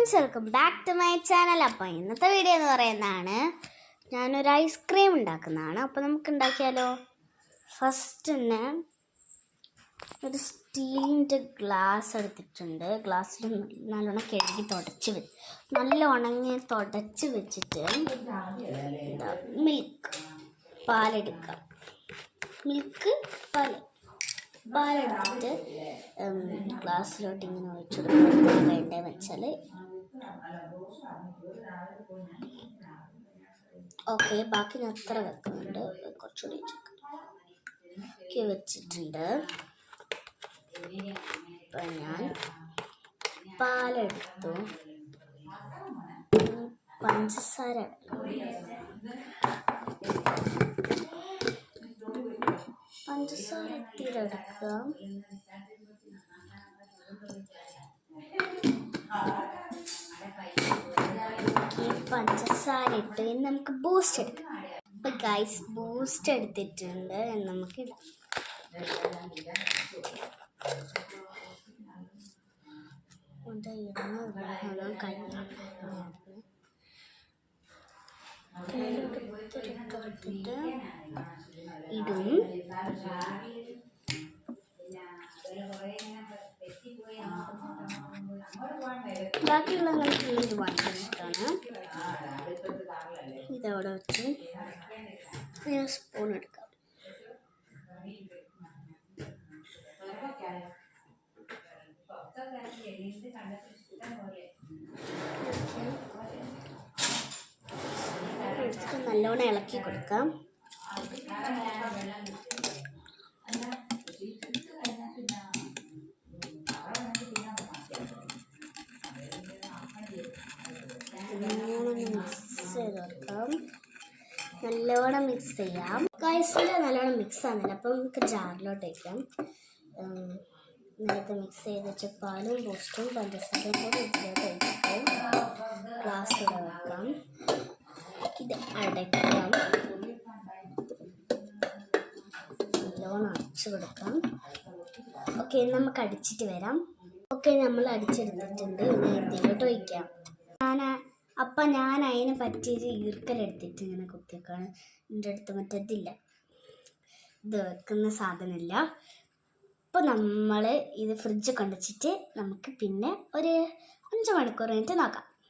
Friends, welcome back to my channel. അപ്പോൾ ഇന്നത്തെ video എന്ന് പറയുന്നതാണ് ഞാനൊരു ഐസ്ക്രീം ഉണ്ടാക്കുന്നതാണ്. അപ്പോൾ നമുക്ക് ഉണ്ടാക്കിയാലോ. ഫസ്റ്റ് തന്നെ ഒരു സ്റ്റീലിൻ്റെ ഗ്ലാസ് എടുത്തിട്ടുണ്ട്. ഗ്ലാസ്സിൽ നല്ലോണം കഴുകി നല്ല ഉണങ്ങി തുടച്ച് വെച്ചിട്ട് പാലെടുക്കാം. പാലെടുത്തിട്ട് ഗ്ലാസ്സിലോട്ട് ഇങ്ങനെ ഒഴിച്ചു കൊടുക്കുക. വേണ്ടതെന്ന് വെച്ചാൽ ഓക്കെ, ബാക്കി ഞാൻ അത്ര വെക്കുന്നുണ്ട്, കുറച്ചുകൂടി ഒക്കെ വെച്ചിട്ടുണ്ട്. ഇപ്പം ഞാൻ പാലെടുത്തു, പഞ്ചസാര ഇത്തിരെടുക്കുക. പഞ്ചസാര ഇട്ട് നമുക്ക് ബൂസ്റ്റ് എടുക്കാം. അപ്പം ഗൈസ്, ബൂസ്റ്റ് എടുത്തിട്ടുണ്ട്, നമുക്ക് ഇടാം. ഇടും. ബാക്കിയുള്ള വാങ്ങിയിട്ടാണ് ഇതവിടെ വെച്ച് സ്പൂൺ എടുക്കാം. നല്ലോണം ഇളക്കി കൊടുക്കാം. നല്ലോണം മിക്സ് ചെയ്യാം. ഗൈസിൻ്റെ നല്ലോണം മിക്സ് ആകുന്നില്ല, അപ്പം നമുക്ക് ജാറിലോട്ട് വയ്ക്കാം. നേരത്തെ മിക്സ് ചെയ്ത് വെച്ച പാലും ബൂസ്റ്റും പഞ്ചസാരയും കൂടി ഇതിലോട്ട് ഒഴിച്ചിട്ട് ഗ്ലാസ്സിലൂടെ വെക്കാം. ഇത് അടയ്ക്കാം. നല്ലോണം അടച്ചു കൊടുക്കാം. ഓക്കെ, നമുക്ക് അടിച്ചിട്ട് വരാം. ഓക്കെ, നമ്മൾ അടിച്ചെടുത്തിട്ടുണ്ട്. ഇനി ഇതിലോട്ട് ഒഴിക്കാം. ഞാൻ അതിന് പറ്റിയൊരു ഈർക്കലെടുത്തിട്ട് ഇങ്ങനെ കുത്തിയേക്കാണ്. എൻ്റെ അടുത്ത് മറ്റേതില്ല, ഇത് വെക്കുന്ന സാധനമില്ല. അപ്പോൾ നമ്മൾ ഇത് ഫ്രിഡ്ജ് കൊണ്ടുവച്ചിട്ട് നമുക്ക് പിന്നെ ഒരു 5 മണിക്കൂർ കഴിഞ്ഞിട്ട് നോക്കാം.